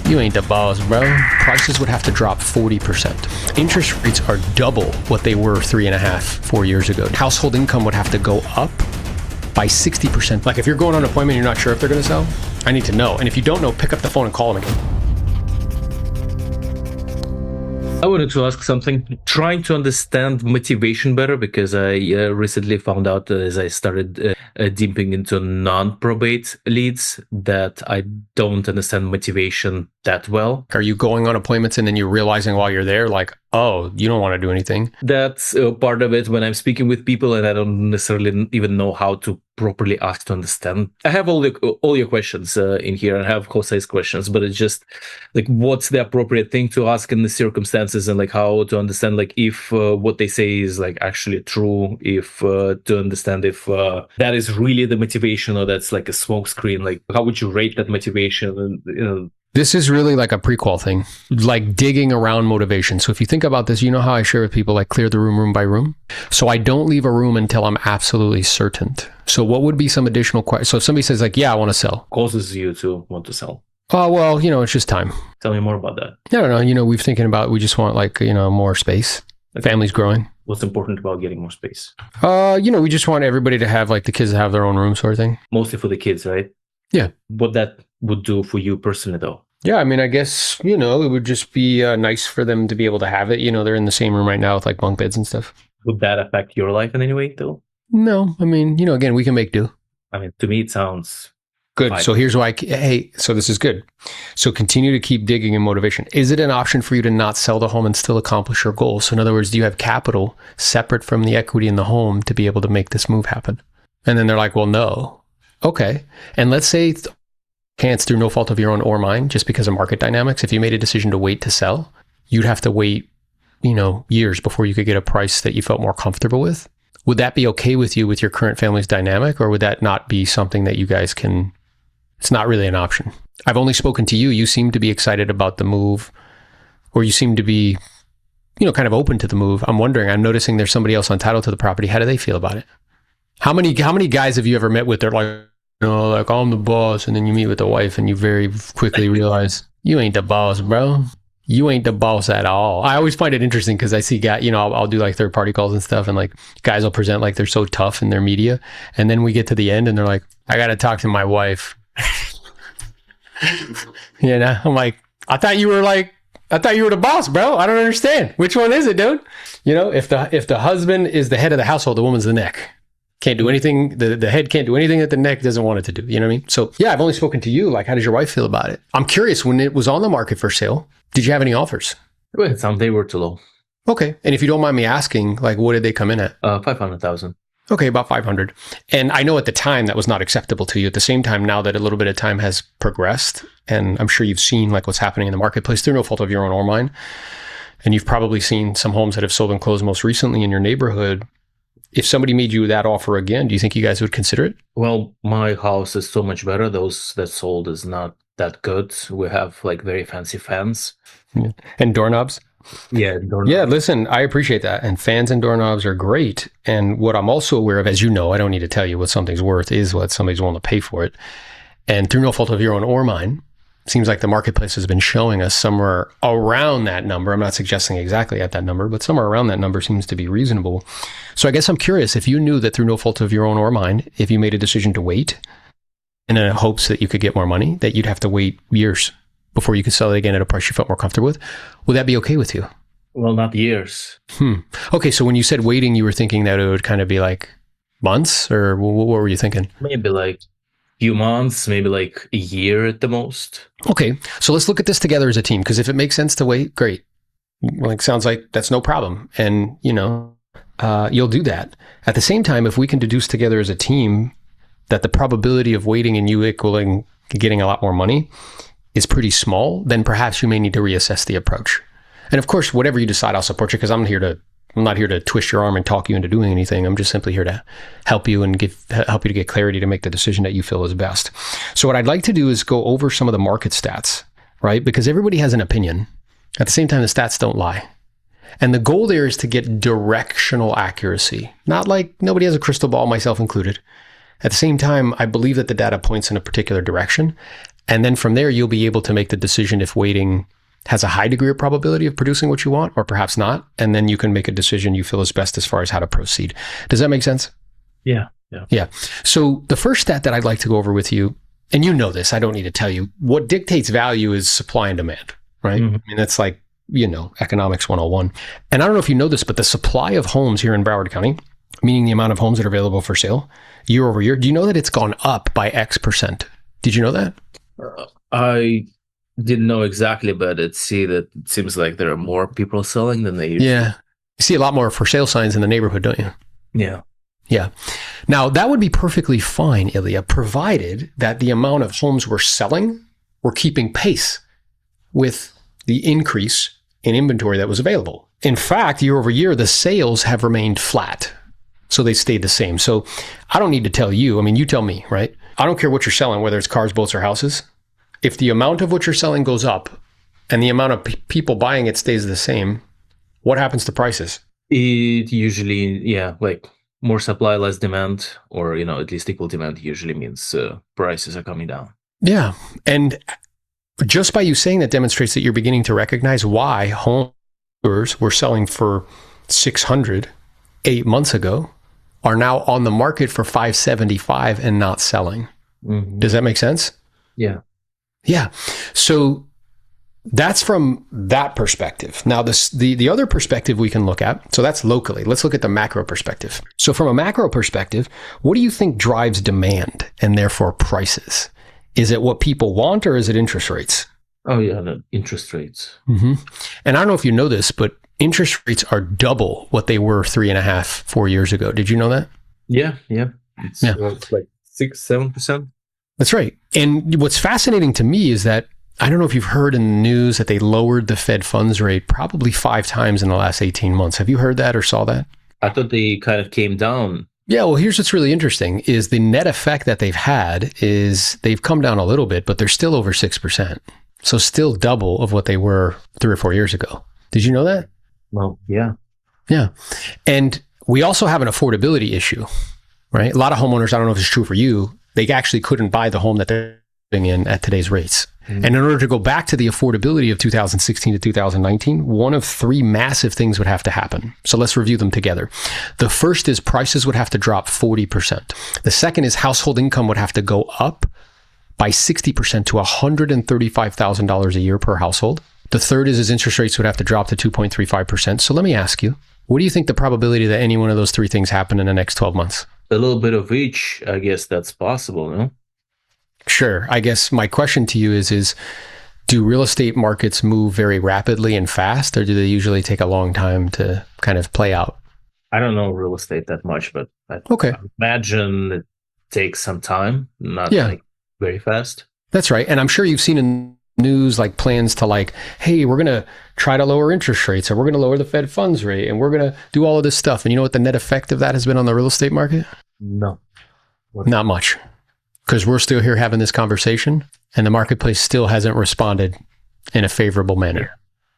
You ain't the boss, bro. Prices would have to drop 40%. Interest rates are double what they were 4 years ago. Household income would have to go up by 60%. Like if you're going on an appointment and you're not sure if they're going to sell, I need to know. And if you don't know, pick up the phone and call them again. I wanted to ask something, trying to understand motivation better, because I recently found out as I started dipping into non-probate leads that I don't understand motivation that well. Are you going on appointments and then you're realizing while you're there, like, oh, you don't want to do anything? That's part of it when I'm speaking with people and I don't necessarily even know how to properly ask to understand. I have all your questions in here. I have wholesale questions, but it's just like, what's the appropriate thing to ask in the circumstances, and like how to understand like if what they say is like actually true, if to understand if that is really the motivation or that's like a smoke screen. Like how would you rate that motivation? And this is really like a prequel thing, like digging around motivation. So if you think about this, you know how I share with people, like clear the room by room. So I don't leave a room until I'm absolutely certain. So what would be some additional questions? So if somebody says like, yeah, I want to sell. Causes you to want to sell? Oh, well, it's just time. Tell me more about that. I don't know. We've thinking about, we just want like, more space. Okay. Family's growing. What's important about getting more space? We just want everybody to have like the kids to have their own room sort of thing. Mostly for the kids, right? Yeah. What that would do for you personally though? Yeah, I mean, I guess, it would just be nice for them to be able to have it. They're in the same room right now with like bunk beds and stuff. Would that affect your life in any way though? No, I mean, again, we can make do. I mean, to me, it sounds good. fine. So here's why, so this is good. So continue to keep digging in motivation. Is it an option for you to not sell the home and still accomplish your goals? So in other words, do you have capital separate from the equity in the home to be able to make this move happen? And then they're like, well, no. Okay. And let's say it's through no fault of your own or mine, just because of market dynamics. If you made a decision to wait to sell, you'd have to wait, years before you could get a price that you felt more comfortable with. Would that be okay with you with your current family's dynamic, or would that not be something that you guys can, it's not really an option? I've only spoken to you. You seem to be excited about the move, or you seem to be, kind of open to the move. I'm noticing there's somebody else on title to the property. How do they feel about it? How many guys have you ever met with? They're like, like I'm the boss, and then you meet with the wife and you very quickly realize you ain't the boss, bro. You ain't the boss at all. I always find it interesting because I see guys, I'll do like third party calls and stuff, and like guys will present like they're so tough in their media, and then we get to the end and they're like, I got to talk to my wife. I'm like, I thought you were the boss, bro. I don't understand. Which one is it, dude? If the husband is the head of the household, the woman's the neck. Can't do anything. The head can't do anything that the neck doesn't want it to do. You know what I mean? So yeah, I've only spoken to you. Like, how does your wife feel about it? I'm curious, when it was on the market for sale, did you have any offers? Well, some they were too low. Okay. And if you don't mind me asking, like, what did they come in at? 500,000. Okay, about 500. And I know at the time that was not acceptable to you. At the same time, now that a little bit of time has progressed, and I'm sure you've seen like what's happening in the marketplace through no fault of your own or mine, and you've probably seen some homes that have sold and closed most recently in your neighborhood. If somebody made you that offer again, do you think you guys would consider it? Well, my house is so much better. Those that sold is not that good. We have like very fancy fans. Yeah. And doorknobs? Yeah, doorknobs. Yeah, listen, I appreciate that. And fans and doorknobs are great. And what I'm also aware of, as you know, I don't need to tell you what something's worth, is what somebody's willing to pay for it. And through no fault of your own or mine, seems like the marketplace has been showing us somewhere around that number. I'm not suggesting exactly at that number, but somewhere around that number seems to be reasonable. So I guess I'm curious, if you knew that through no fault of your own or mine, if you made a decision to wait in hopes that you could get more money, that you'd have to wait years before you could sell it again at a price you felt more comfortable with, would that be okay with you? Well, not years. Okay, so when you said waiting, you were thinking that it would kind of be like months, or what were you thinking? Maybe like few months, maybe like a year at the most. Okay, so let's look at this together as a team, because if it makes sense to wait, great. Like, sounds like that's no problem. And, you'll do that. At the same time, if we can deduce together as a team that the probability of waiting and you equaling getting a lot more money is pretty small, then perhaps you may need to reassess the approach. And of course, whatever you decide, I'll support you, because I'm not here to twist your arm and talk you into doing anything. I'm just simply here to help you and help you to get clarity to make the decision that you feel is best. So what I'd like to do is go over some of the market stats, right? Because everybody has an opinion. At the same time, the stats don't lie. And the goal there is to get directional accuracy. Not like nobody has a crystal ball, myself included. At the same time, I believe that the data points in a particular direction. And then from there, you'll be able to make the decision if waiting has a high degree of probability of producing what you want or perhaps not. And then you can make a decision you feel is best as far as how to proceed. Does that make sense? Yeah. Yeah. So the first stat that I'd like to go over with you, and you know this, I don't need to tell you, what dictates value is supply and demand, right? I mean, that's like, economics 101. And I don't know if you know this, but the supply of homes here in Broward County, meaning the amount of homes that are available for sale year over year, do you know that it's gone up by X%? Did you know that? I didn't know exactly, but it seems like there are more people selling than they used to. Yeah. You see a lot more for sale signs in the neighborhood, don't you? Yeah. Yeah. Now, that would be perfectly fine, Ilya, provided that the amount of homes we're selling were keeping pace with the increase in inventory that was available. In fact, year over year, the sales have remained flat. So they stayed the same. So I don't need to tell you. I mean, you tell me, right? I don't care what you're selling, whether it's cars, boats, or houses. If the amount of what you're selling goes up and the amount of people buying it stays the same, what happens to prices? It usually, like more supply, less demand, or, at least equal demand usually means prices are coming down. Yeah. And just by you saying that demonstrates that you're beginning to recognize why homeowners were selling for 600 8 months ago are now on the market for 575 and not selling. Does that make sense? Yeah. Yeah. So that's from that perspective. Now, the other perspective we can look at, so that's locally. Let's look at the macro perspective. So from a macro perspective, what do you think drives demand and therefore prices? Is it what people want or is it interest rates? Oh, yeah, the interest rates. And I don't know if you know this, but interest rates are double what they were 3.5, 4 years ago. Did you know that? Yeah. It's like 6-7%. That's right. And what's fascinating to me is that I don't know if you've heard in the news that they lowered the Fed funds rate probably 5 times in the last 18 months. Have you heard that or saw that? I thought they kind of came down. Yeah, well, here's what's really interesting is the net effect that they've had is they've come down a little bit, but they're still over 6%. So still double of what they were 3 or 4 years ago. Did you know that? Well, yeah. Yeah. And we also have an affordability issue, right? A lot of homeowners, I don't know if it's true for you, they actually couldn't buy the home that they're living in at today's rates. And in order to go back to the affordability of 2016 to 2019, one of 3 massive things would have to happen. So let's review them together. The first is prices would have to drop 40%. The second is household income would have to go up by 60% to $135,000 a year per household. The third is interest rates would have to drop to 2.35%. So let me ask you, what do you think the probability that any one of those 3 things happen in the next 12 months? A little bit of each, I guess that's possible, no? Sure. I guess my question to you is do real estate markets move very rapidly and fast, or do they usually take a long time to kind of play out? I don't know real estate that much, but I imagine it takes some time, not like very fast. That's right. And I'm sure you've seen in news like plans to like, hey, we're going to try to lower interest rates, or we're going to lower the Fed funds rate, and we're going to do all of this stuff. And you know what the net effect of that has been on the real estate market? No. Not much. Because we're still here having this conversation and the marketplace still hasn't responded in a favorable manner.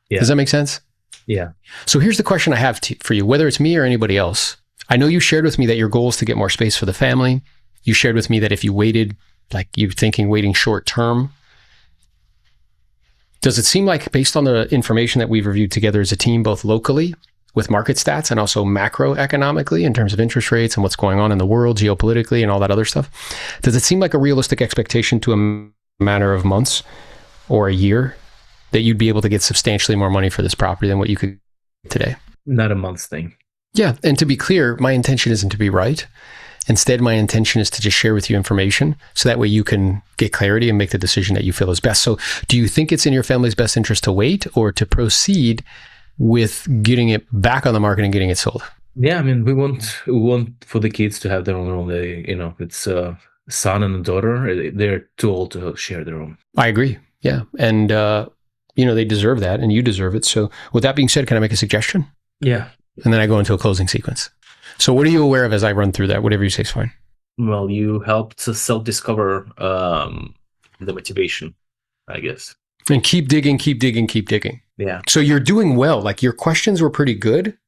Yeah. Does that make sense? Yeah. So here's the question I have for you, whether it's me or anybody else. I know you shared with me that your goal is to get more space for the family. You shared with me that if you waited, like you're thinking waiting short term. Does it seem like, based on the information that we've reviewed together as a team, both locally with market stats and also macroeconomically in terms of interest rates and what's going on in the world geopolitically and all that other stuff, does it seem like a realistic expectation to a matter of months or a year that you'd be able to get substantially more money for this property than what you could today? Not a month's thing. Yeah. And to be clear, my intention isn't to be right. Instead, my intention is to just share with you information so that way you can get clarity and make the decision that you feel is best. So do you think it's in your family's best interest to wait or to proceed with getting it back on the market and getting it sold? Yeah, I mean, we want for the kids to have their own room. It's a son and a daughter. They're too old to share their room. I agree. Yeah. And, they deserve that and you deserve it. So with that being said, can I make a suggestion? Yeah. And then I go into a closing sequence. So what are you aware of as I run through that? Whatever you say is fine. Well, you helped to self-discover the motivation, I guess. And keep digging, keep digging, keep digging. Yeah. So you're doing well. Like your questions were pretty good,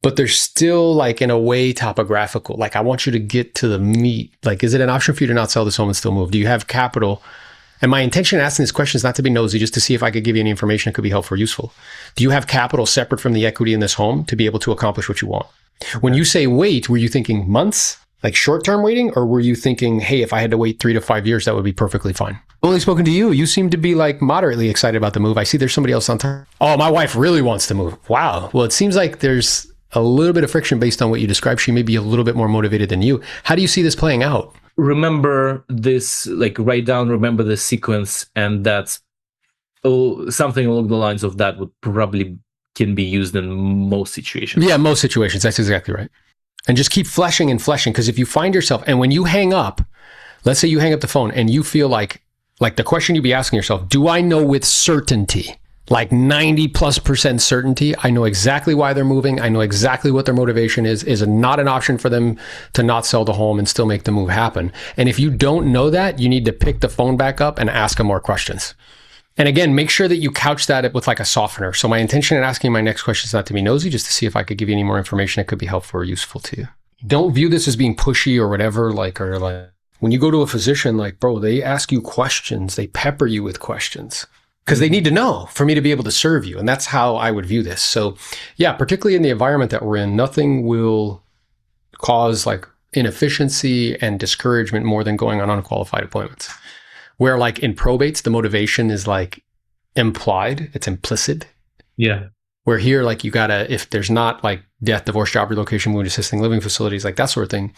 but they're still like in a way topographical. Like I want you to get to the meat. Like, is it an option for you to not sell this home and still move? Do you have capital And my intention in asking this question is not to be nosy, just to see if I could give you any information that could be helpful or useful. Do you have capital separate from the equity in this home to be able to accomplish what you want? When you say wait, were you thinking months, like short-term waiting, or were you thinking, hey, if I had to wait 3 to 5 years, that would be perfectly fine? Only spoken to you. You seem to be like moderately excited about the move. I see there's somebody else on time. Oh, my wife really wants to move. Wow. Well, it seems like there's a little bit of friction based on what you described. She may be a little bit more motivated than you. How do you see this playing out? Remember this, like write down, remember the sequence, and that's something along the lines of that would probably can be used in most situations. Yeah, most situations. That's exactly right. And just keep fleshing and fleshing, because if you find yourself, and when you hang up, let's say you hang up the phone and you feel like the question you'd be asking yourself, do I know with certainty, like 90+% certainty, I know exactly why they're moving, I know exactly what their motivation is it not an option for them to not sell the home and still make the move happen? And if you don't know that, you need to pick the phone back up and ask them more questions. And again, make sure that you couch that with like a softener. So my intention in asking my next question is not to be nosy, just to see if I could give you any more information that could be helpful or useful to you. Don't view this as being pushy or whatever, or when you go to a physician, like, bro, they ask you questions, they pepper you with questions because they need to know for me to be able to serve you. And that's how I would view this. So yeah, particularly in the environment that we're in, nothing will cause like inefficiency and discouragement more than going on unqualified appointments. Where like in probates, the motivation is like implied, it's implicit. Yeah. Where here, like you gotta, if there's not like death, divorce, job relocation, wound assisting living facilities, like that sort of thing,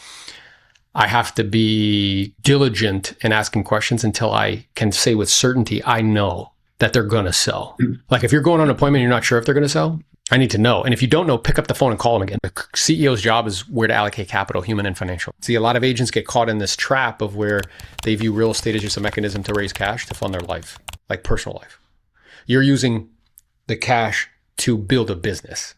I have to be diligent in asking questions until I can say with certainty, I know that they're gonna sell. Like if you're going on an appointment and you're not sure if they're gonna sell, I need to know. And if you don't know, pick up the phone and call them again. The CEO's job is where to allocate capital, human and financial. See, a lot of agents get caught in this trap of where they view real estate as just a mechanism to raise cash to fund their life, like personal life. You're using the cash to build a business.